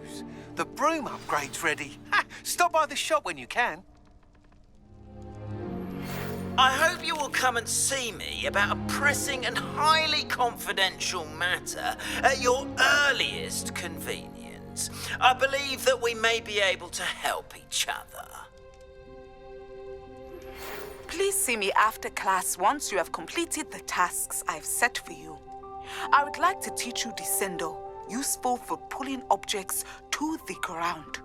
news. The broom upgrade's ready. Ha! Stop by the shop when you can. I hope you will come and see me about a pressing and highly confidential matter at your earliest convenience. I believe that we may be able to help each other. Please see me after class once you have completed the tasks I've set for you. I would like to teach you Descendo, useful for pulling objects to the ground.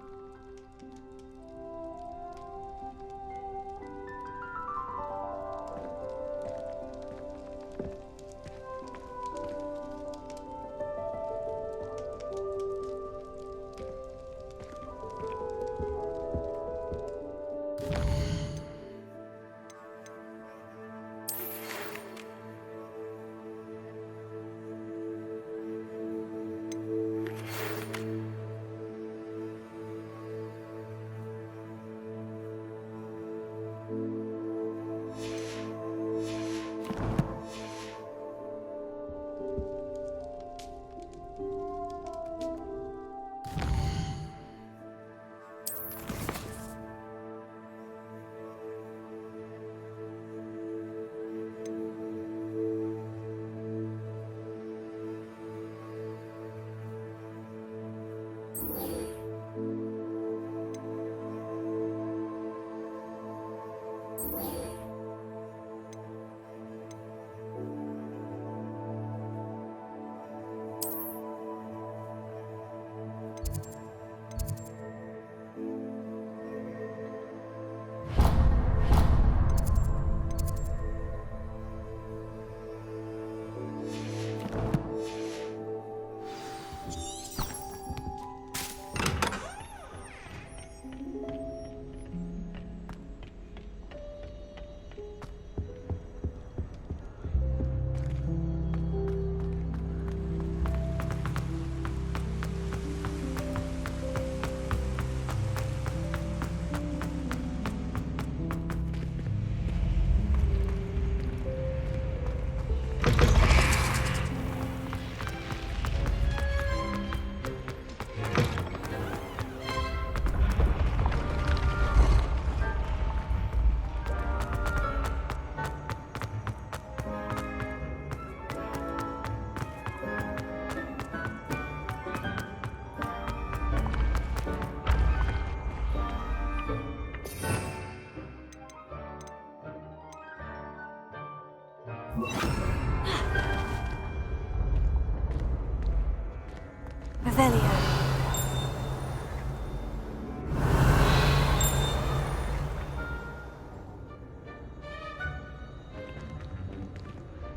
Revelio.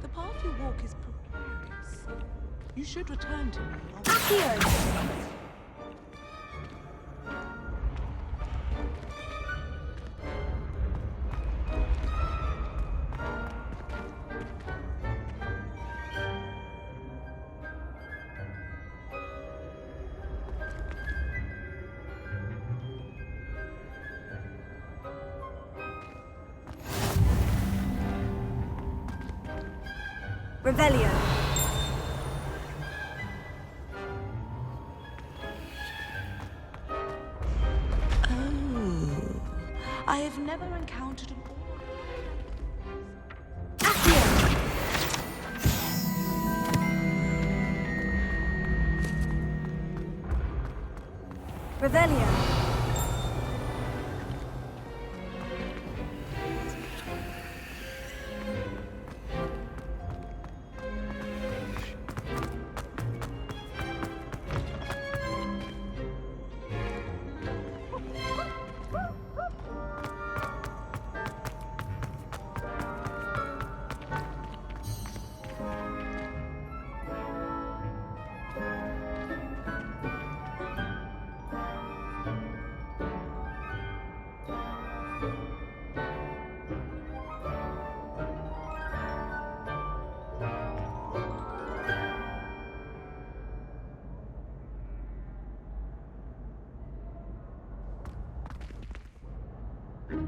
The path you walk is precarious. You should return to me. Accio! Revelio. Oh, I have never encountered an Accio! Revelio.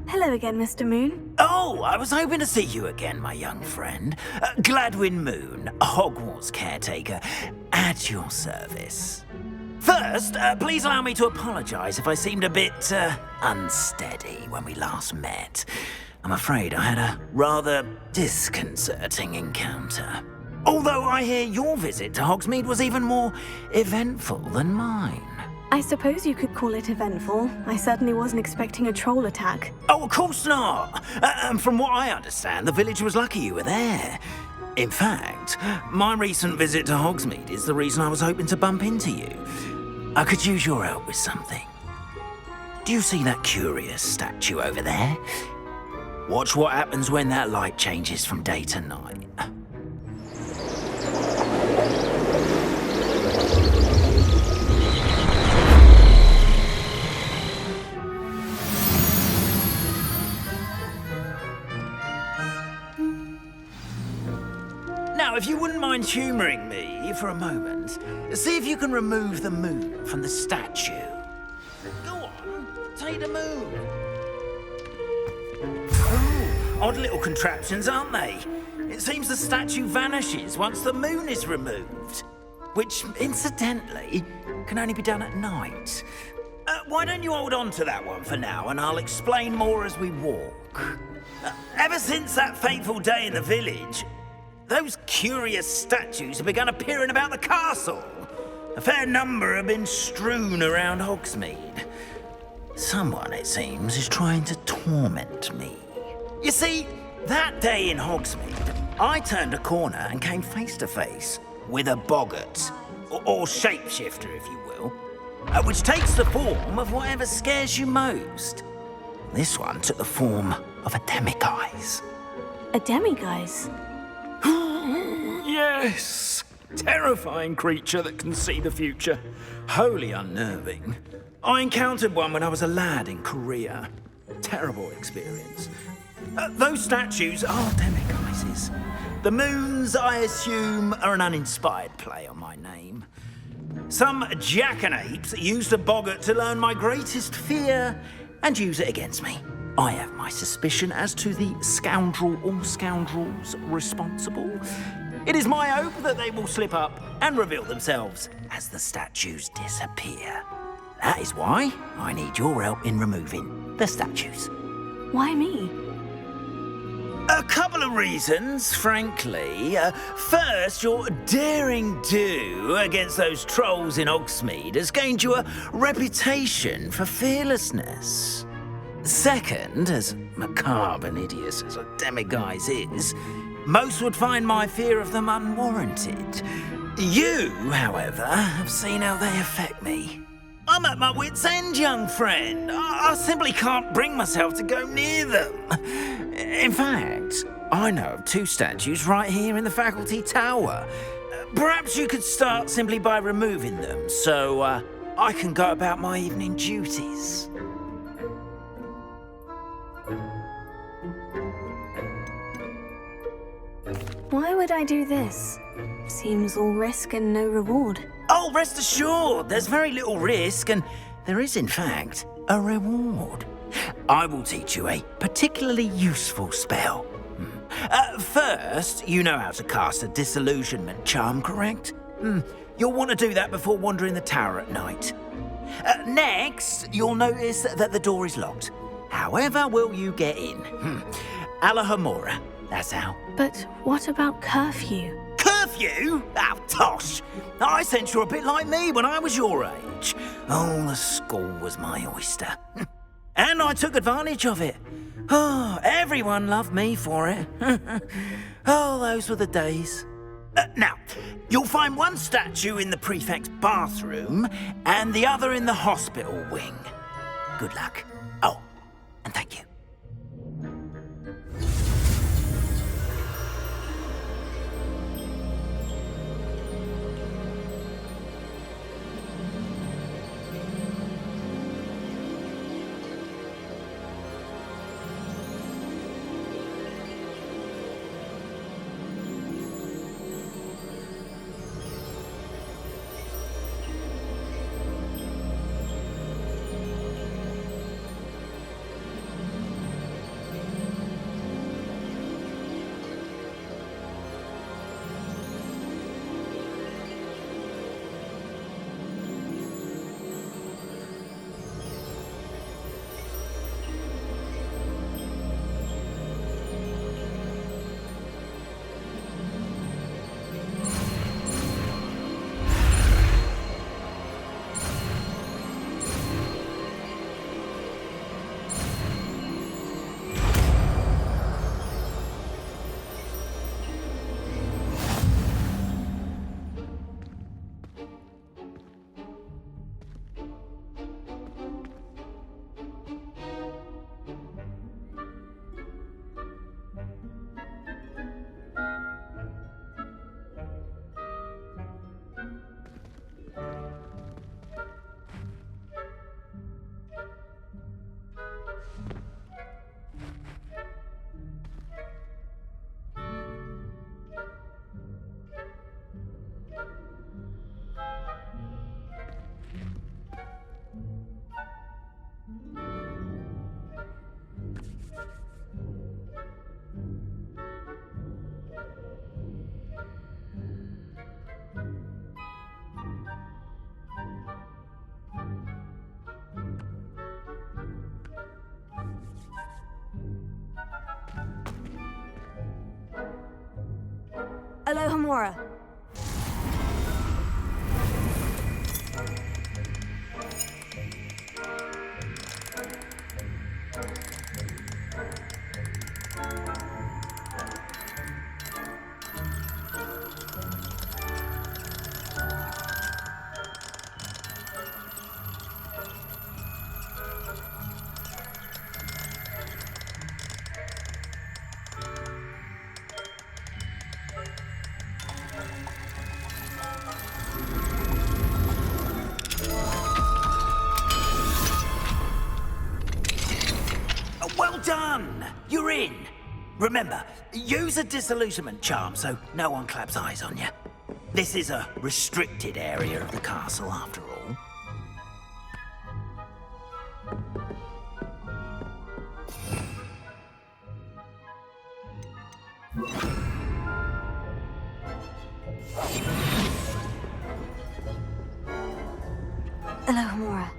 Hello again, Mr. Moon. Oh, I was hoping to see you again, my young friend. Gladwin Moon, Hogwarts caretaker, at your service. First, please allow me to apologise if I seemed a bit unsteady when we last met. I'm afraid I had a rather disconcerting encounter. Although I hear your visit to Hogsmeade was even more eventful than mine. I suppose you could call it eventful. I certainly wasn't expecting a troll attack. Oh, of course not. And from what I understand, the village was lucky you were there. In fact, my recent visit to Hogsmeade is the reason I was hoping to bump into you. I could use your help with something. Do you see that curious statue over there? Watch what happens when that light changes from day to night. Now, if you wouldn't mind humouring me for a moment, see if you can remove the moon from the statue. Go on, take the moon. Oh, odd little contraptions, aren't they? It seems the statue vanishes once the moon is removed. Which, incidentally, can only be done at night. Why don't you hold on to that one for now, and I'll explain more as we walk. Ever since that fateful day in the village, those curious statues have begun appearing about the castle. A fair number have been strewn around Hogsmeade. Someone, it seems, is trying to torment me. You see, that day in Hogsmeade, I turned a corner and came face to face with a boggart, or shapeshifter, if you will, which takes the form of whatever scares you most. This one took the form of a demiguise. A demiguise? Yes! Terrifying creature that can see the future. Wholly unnerving. I encountered one when I was a lad in Korea. Terrible experience. Those statues are demiguises. The moons, I assume, are an uninspired play on my name. Some jackanapes used a boggart to learn my greatest fear and use it against me. I have my suspicion as to the scoundrel or scoundrels responsible. It is my hope that they will slip up and reveal themselves as the statues disappear. That is why I need your help in removing the statues. Why me? A couple of reasons, frankly. First, your daring do against those trolls in Hogsmeade has gained you a reputation for fearlessness. Second, as macabre and hideous as a demiguise is, most would find my fear of them unwarranted. You, however, have seen how they affect me. I'm at my wit's end, young friend. I simply can't bring myself to go near them. In fact, I know of two statues right here in the faculty tower. Perhaps you could start simply by removing them, so I can go about my evening duties. Why would I do this? Seems all risk and no reward. Oh, rest assured, there's very little risk, and there is, in fact, a reward. I will teach you a particularly useful spell. First, you know how to cast a disillusionment charm, correct? You'll want to do that before wandering the tower at night. Next, you'll notice that the door is locked. However will you get in? Alahamora, that's how. But what about curfew? Curfew? Oh, tosh. I sense you're a bit like me when I was your age. Oh, the school was my oyster. And I took advantage of it. Oh, everyone loved me for it. Oh, those were the days. Now, you'll find one statue in the prefect's bathroom and the other in the hospital wing. Good luck. Oh, and thank you. Alohomora. Well done! You're in. Remember, use a disillusionment charm so no one claps eyes on you. This is a restricted area of the castle, after all. Alohomora.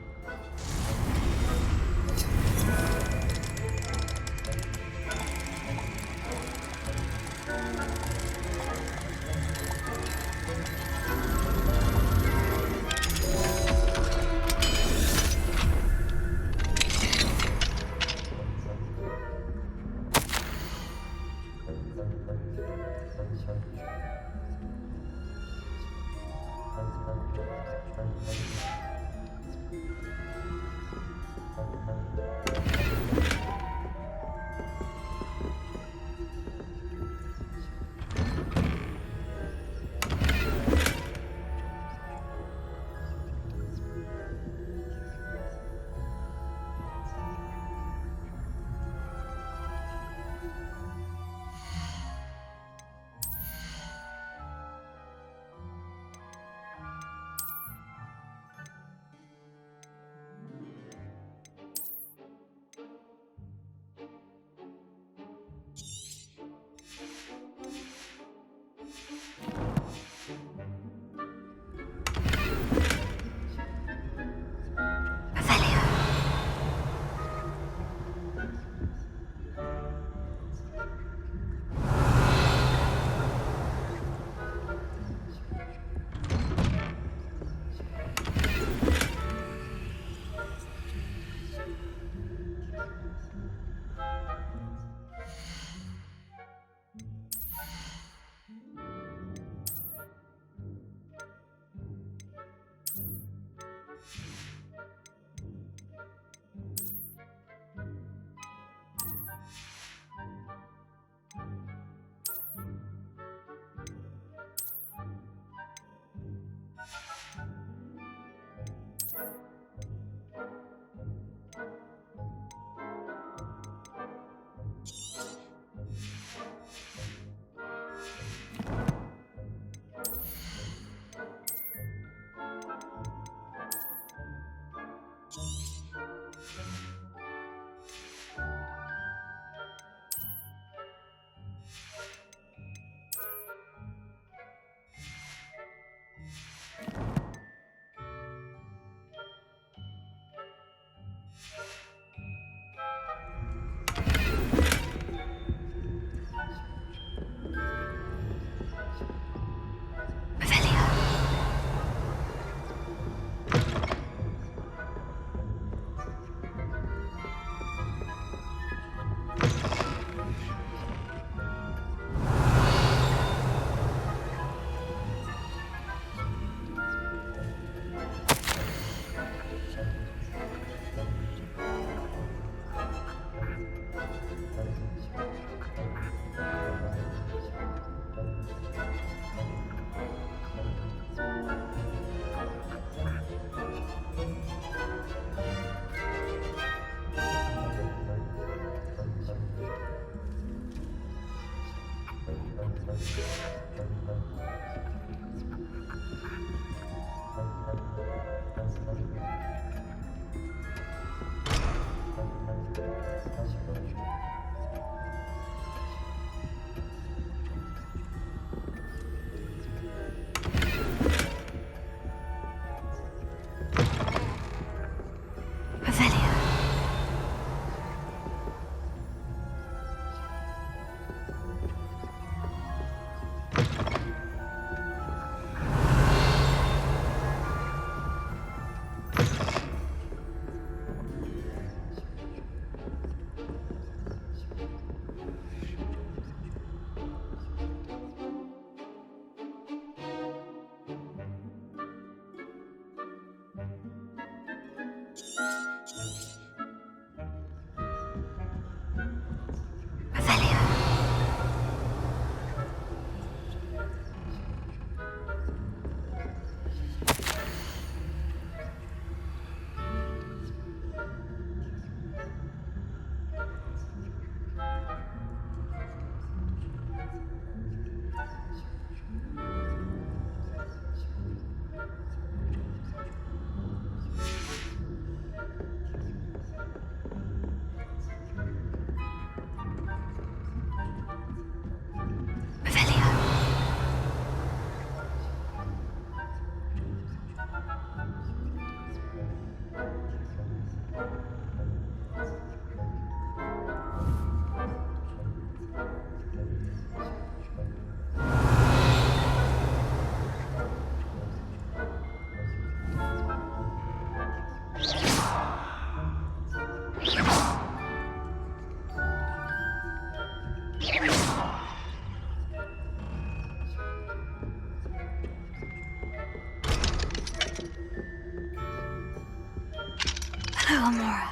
Hello, Amora.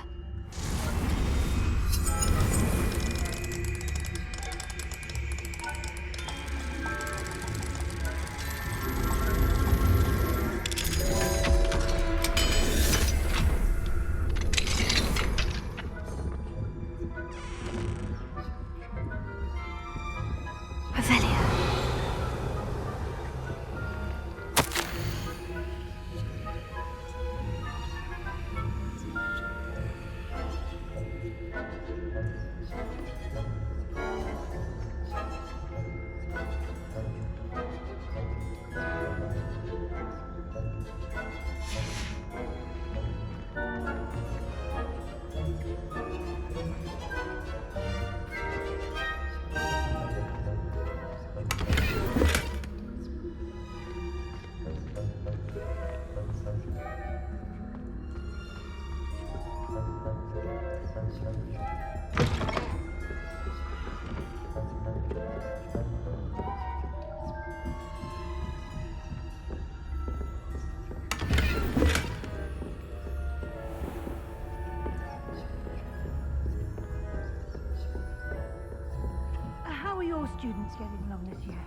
Revelio. How are your students getting along this year?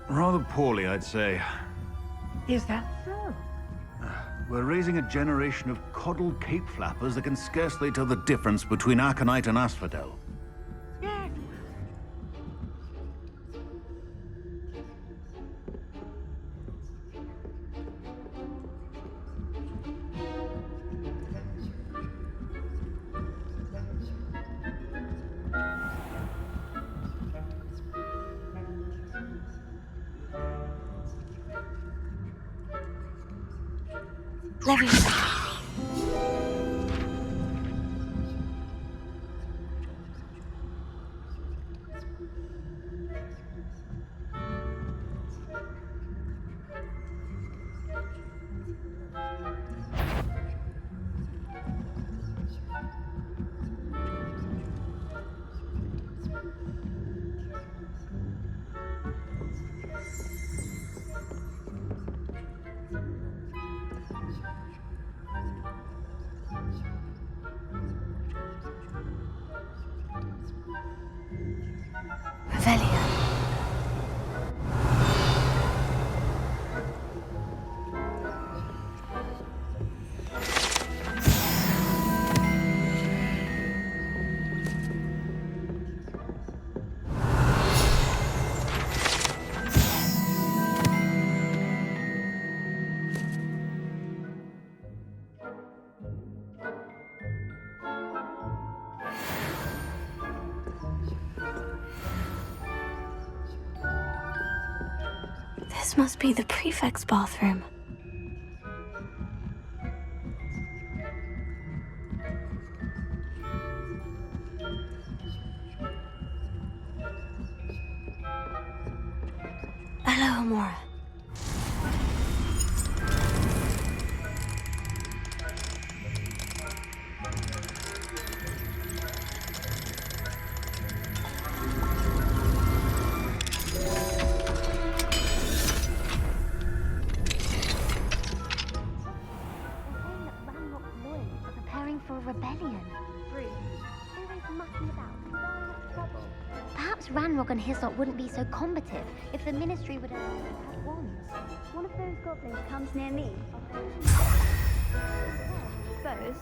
Rather poorly, I'd say. Is that so? We're raising a generation of coddled cape flappers that can scarcely tell the difference between aconite and asphodel. Yes. Leviosa. Revelio. This must be the prefect's bathroom. Hello, Amora. for a rebellion. Rude. Always mucking about, stirring up trouble. Perhaps Ranrock and Hislop wouldn't be so combative if the Ministry would have wands. One of those goblins comes near me. Suppose.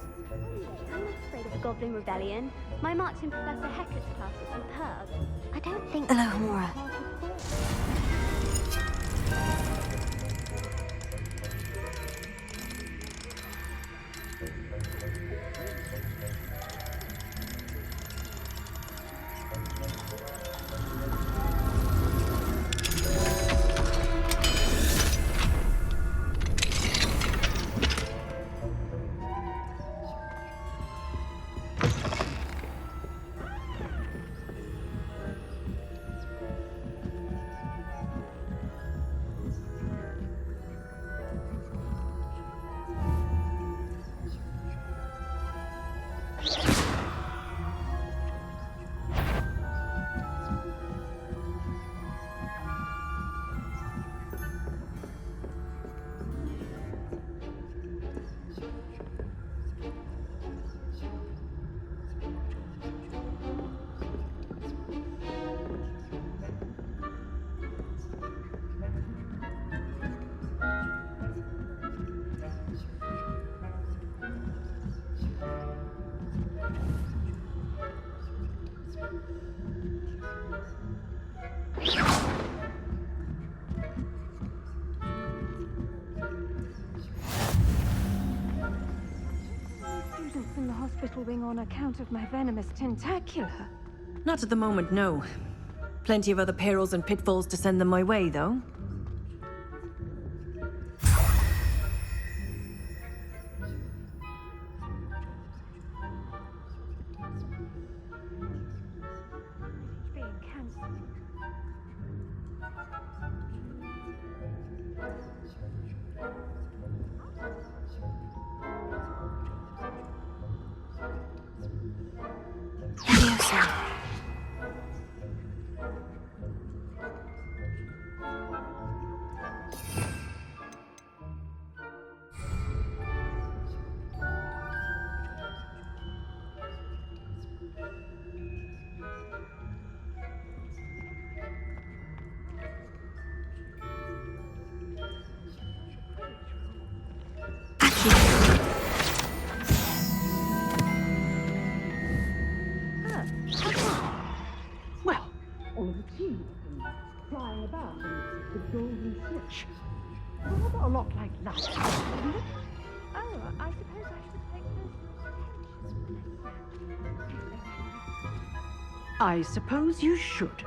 I'm not afraid of a goblin rebellion. My marching Professor Hecat's class is superb. I don't think... Hello, Hamura. Students in the hospital wing on account of my venomous tentacular. Not at the moment, no. Plenty of other perils and pitfalls to send them my way, though. Being cancelled. Leviosa. Well, all of the team flying about in the golden flesh. Rather a lot like light, isn't it? Oh, I suppose I should take those. I suppose you should.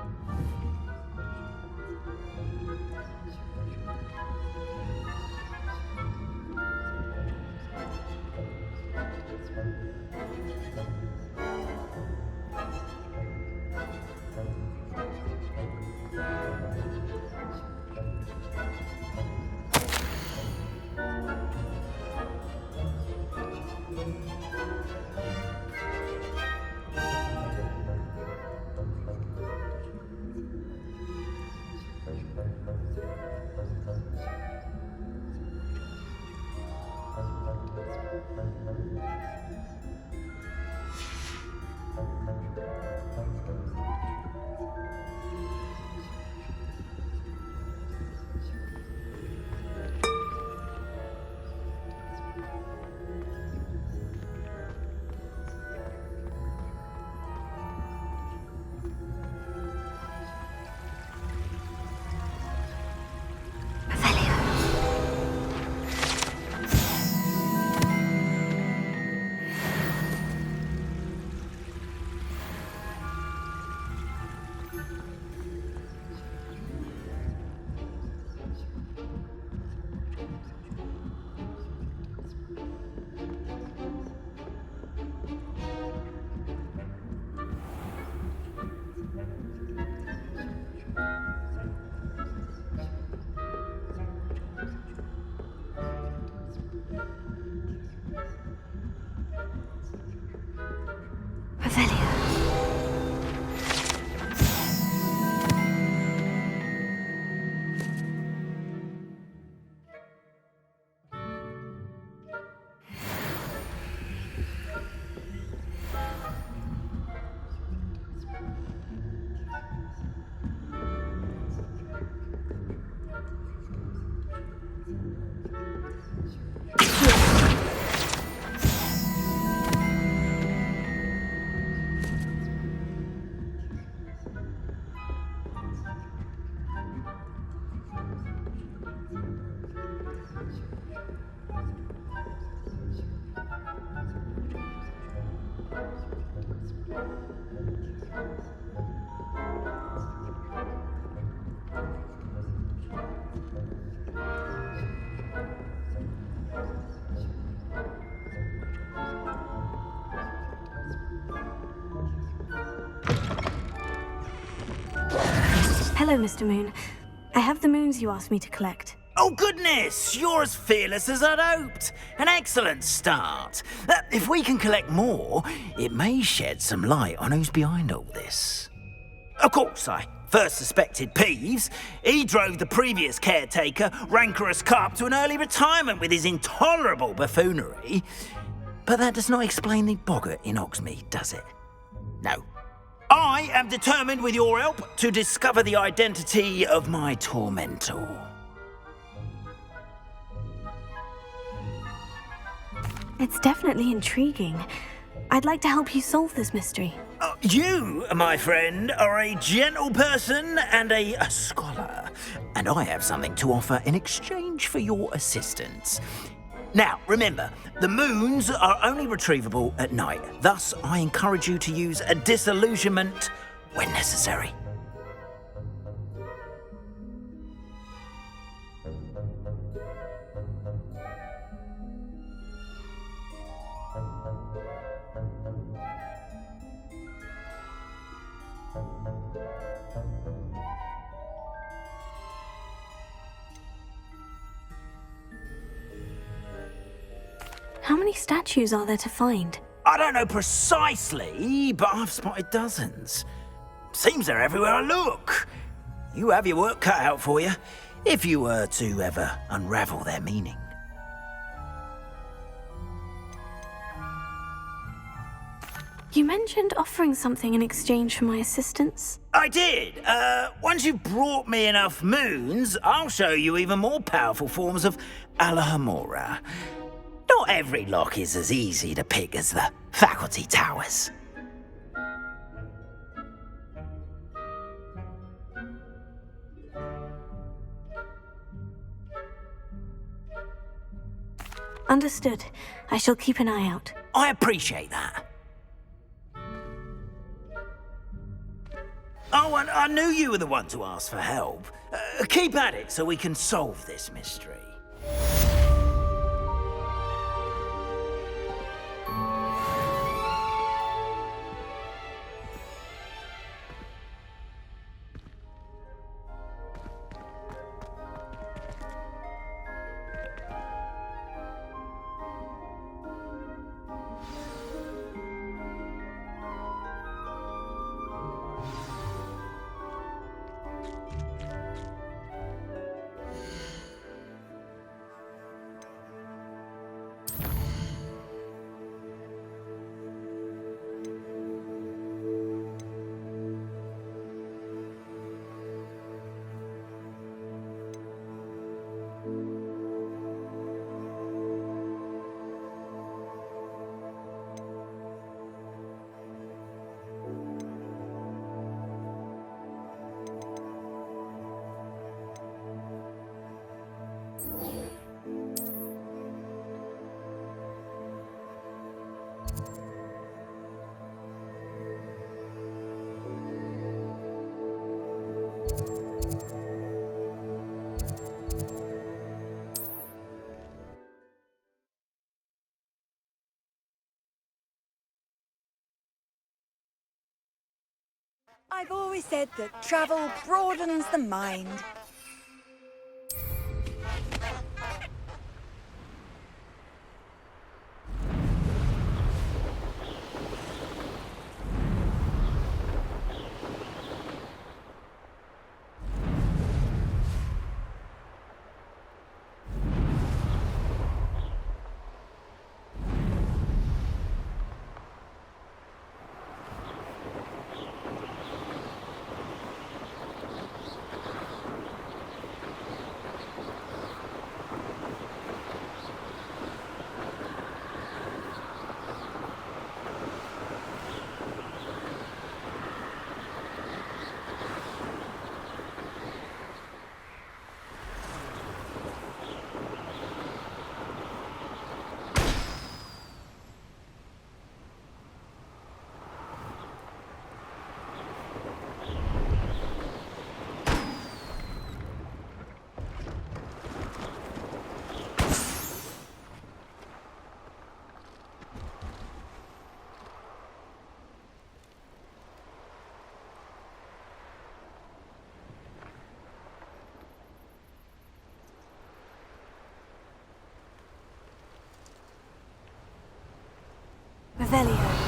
Hello, Mr. Moon. I have the moons you asked me to collect. Oh, goodness! You're as fearless as I'd hoped. An excellent start. If we can collect more, it may shed some light on who's behind all this. Of course, I first suspected Peeves. He drove the previous caretaker, Rancorous Carp, to an early retirement with his intolerable buffoonery. But that does not explain the boggart in Hogsmeade, does it? No. I am determined, with your help, to discover the identity of my tormentor. It's definitely intriguing. I'd like to help you solve this mystery. You, my friend, are a gentle person and a scholar, and I have something to offer in exchange for your assistance. Now, remember, the moons are only retrievable at night. Thus, I encourage you to use a disillusionment when necessary. How many statues are there to find? I don't know precisely, but I've spotted dozens. Seems they're everywhere I look. You have your work cut out for you, if you were to ever unravel their meaning. You mentioned offering something in exchange for my assistance. I did. Once you've brought me enough moons, I'll show you even more powerful forms of Alahamora. Not every lock is as easy to pick as the faculty towers. Understood. I shall keep an eye out. I appreciate that. Oh, and I knew you were the one to ask for help. Keep at it so we can solve this mystery. I've always said that travel broadens the mind. Revelio.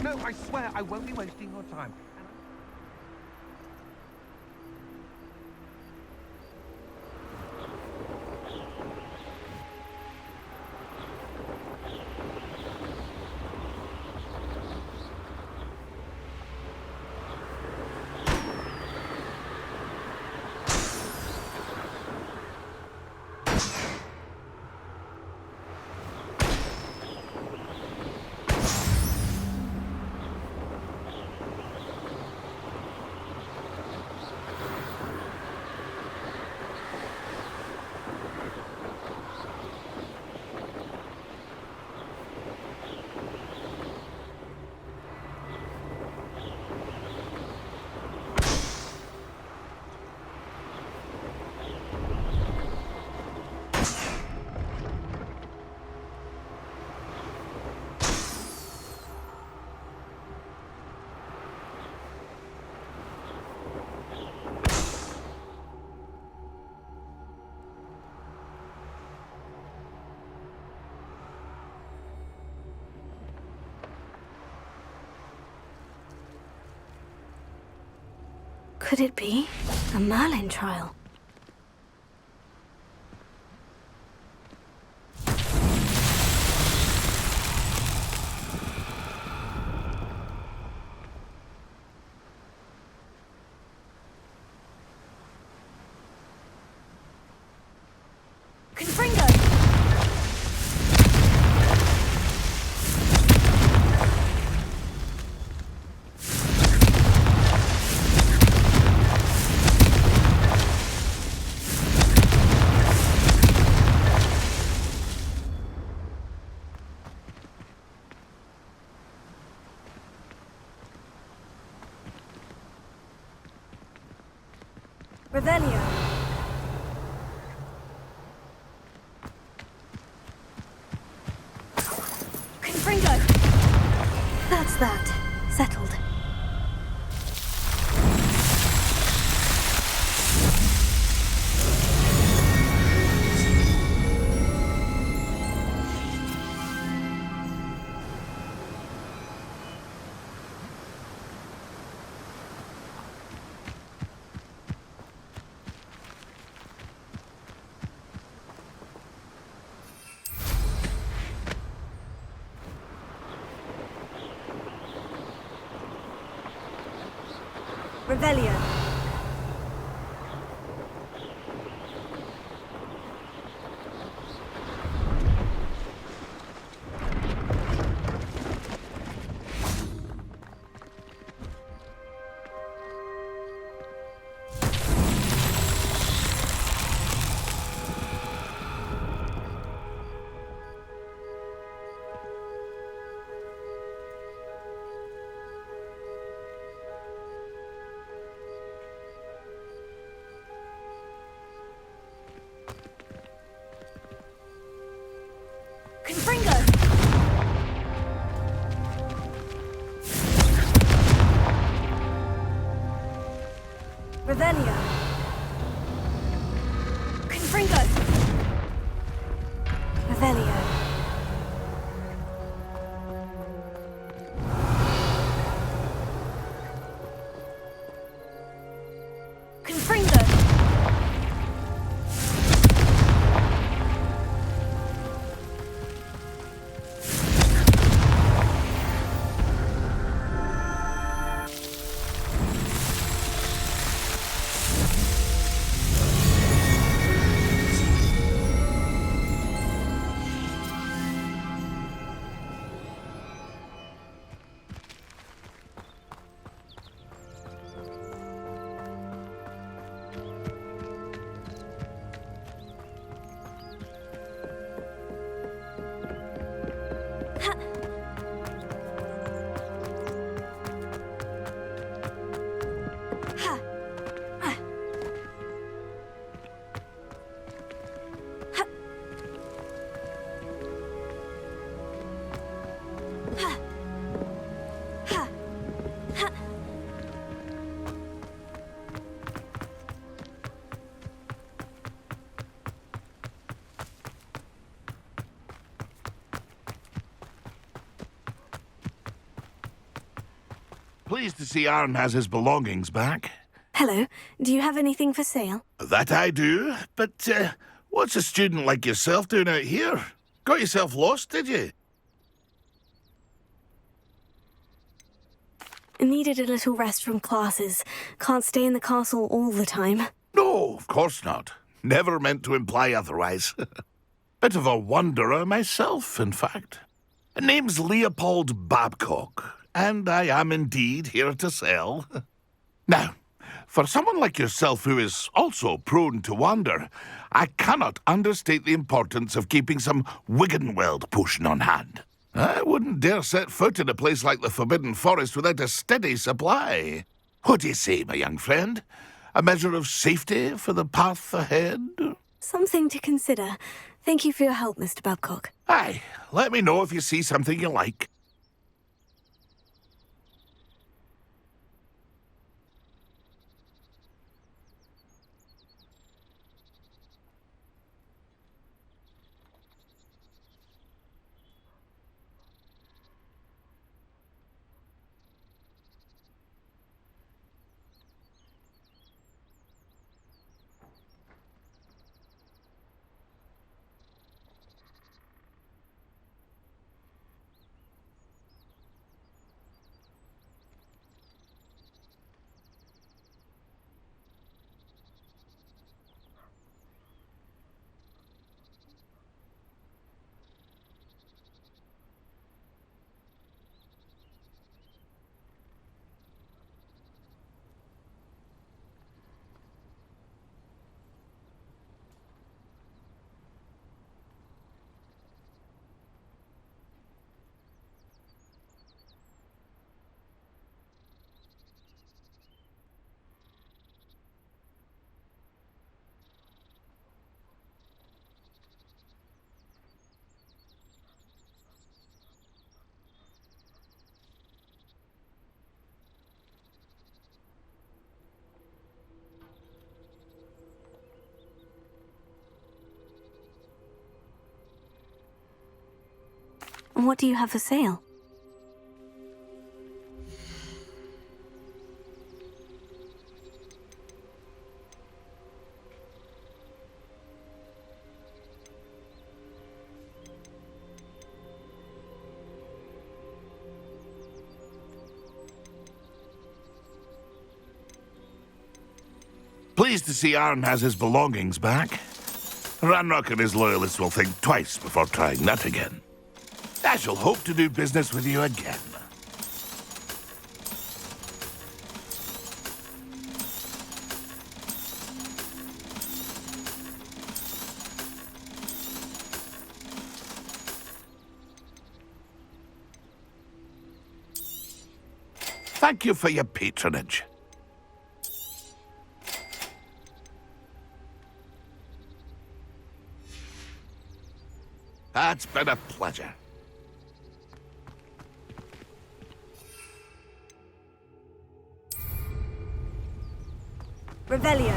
No, I swear I won't be wasting your time. Could it be a Merlin trial? Confringo! Revelio. Confringo! That's that. Settled. Revelio. Revelio. Confringo. Revelio. Confringo. Pleased to see Arn has his belongings back. Hello. Do you have anything for sale? That I do, but what's a student like yourself doing out here? Got yourself lost, did you? Needed a little rest from classes. Can't stay in the castle all the time. No, of course not. Never meant to imply otherwise. Bit of a wanderer myself, in fact. Name's Leopold Babcock, and I am indeed here to sell. Now, for someone like yourself who is also prone to wander, I cannot understate the importance of keeping some Wiggenweld potion on hand. I wouldn't dare set foot in a place like the Forbidden Forest without a steady supply. What do you say, my young friend? A measure of safety for the path ahead? Something to consider. Thank you for your help, Mr. Babcock. Aye, let me know if you see something you like. What do you have for sale? Pleased to see Arn has his belongings back. Ranrock and his loyalists will think twice before trying that again. I shall hope to do business with you again. Thank you for your patronage. It's been a pleasure. Revelio.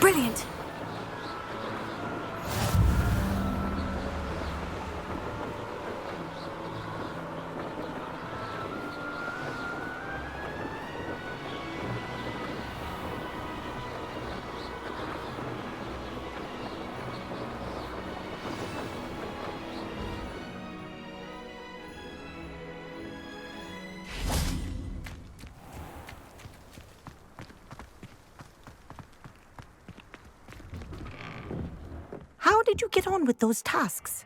Brilliant! How did you get on with those tasks?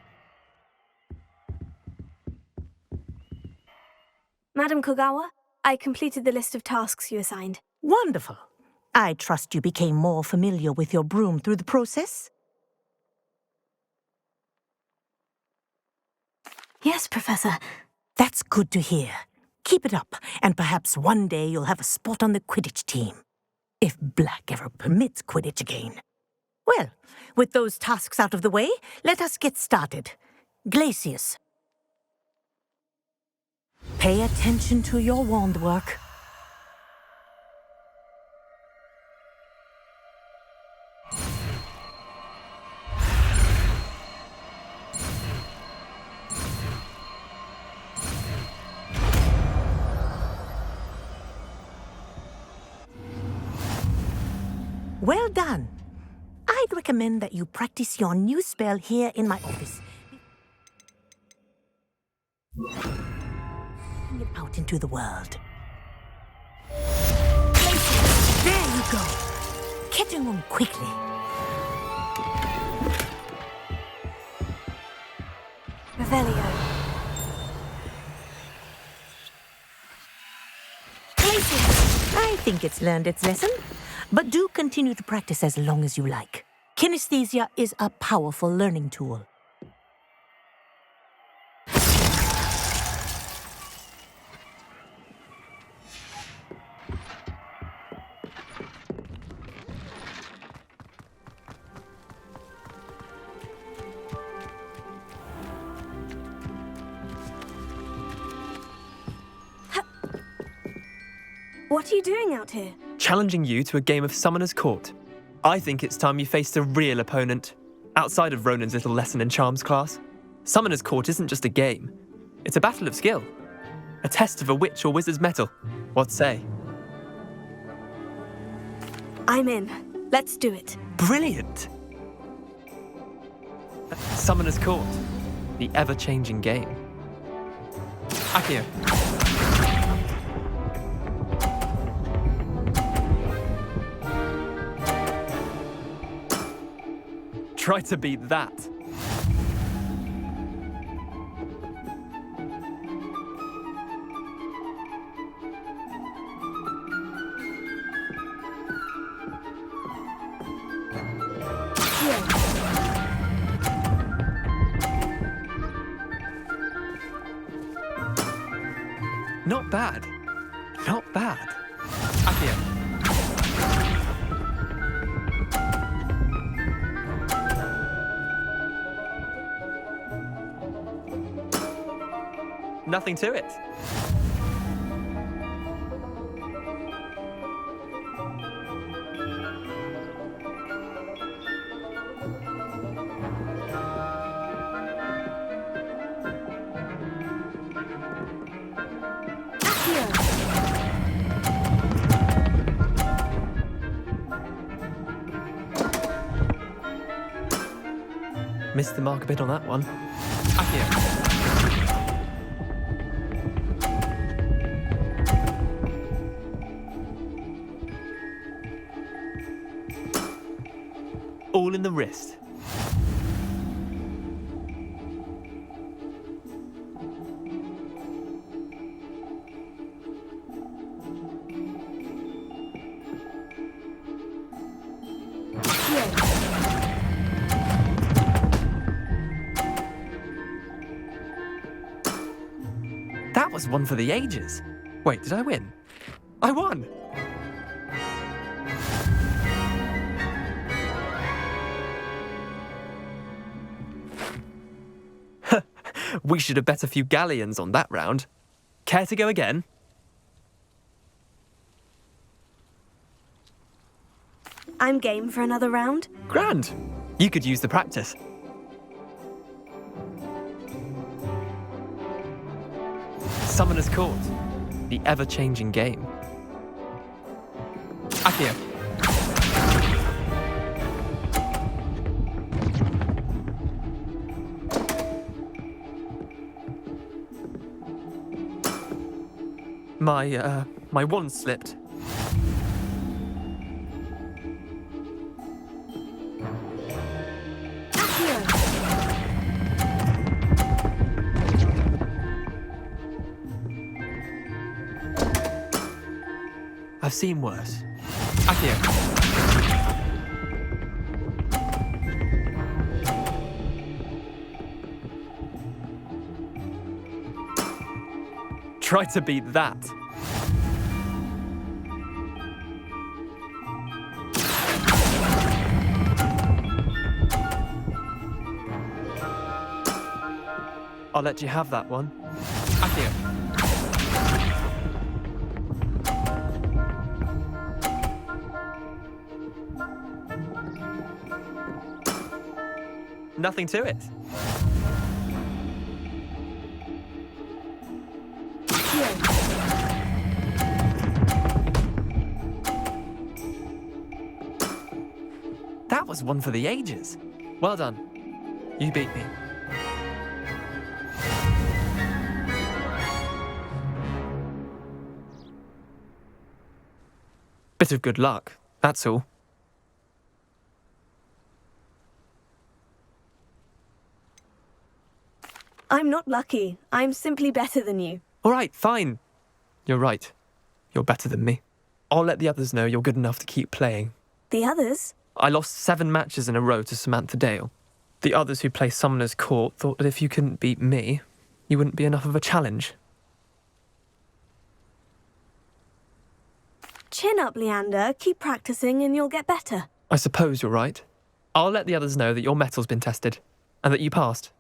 Madam Kogawa, I completed the list of tasks you assigned. Wonderful. I trust you became more familiar with your broom through the process? Yes, Professor. That's good to hear. Keep it up, and perhaps one day you'll have a spot on the Quidditch team. If Black ever permits Quidditch again. Well, with those tasks out of the way, let us get started. Glacius. Pay attention to your wand work. Well done. I'd recommend that you practice your new spell here in my office. Bring it out into the world. There you go. Catching on quickly. Revelio. I think it's learned its lesson, but do continue to practice as long as you like. Kinesthesia is a powerful learning tool. What are you doing out here? Challenging you to a game of Summoner's Court. I think it's time you faced a real opponent, outside of Ronan's little lesson in charms class. Summoner's Court isn't just a game. It's a battle of skill. A test of a witch or wizard's mettle. What say? I'm in. Let's do it. Brilliant! Summoner's Court. The ever-changing game. Akio. Try to beat that. Not bad. Not bad. Akio. Nothing to it. Missed the mark a bit on that one. Akio. All in the wrist. That was one for the ages. Wait, did I win? I won! We should have bet a few galleons on that round. Care to go again? I'm game for another round. Grand. You could use the practice. Summoner's Court. The ever-changing game. Akio. My wand slipped. I've seen worse. Akio. Try to beat that. I'll let you have that one. Akio. Nothing to it. That was one for the ages. Well done. You beat me. Bit of good luck, that's all. I'm not lucky. I'm simply better than you. All right, fine. You're right. You're better than me. I'll let the others know you're good enough to keep playing. The others? I lost 7 matches in a row to Samantha Dale. The others who play Summoner's Court thought that if you couldn't beat me, you wouldn't be enough of a challenge. Chin up, Leander. Keep practicing and you'll get better. I suppose you're right. I'll let the others know that your metal's been tested, and that you passed.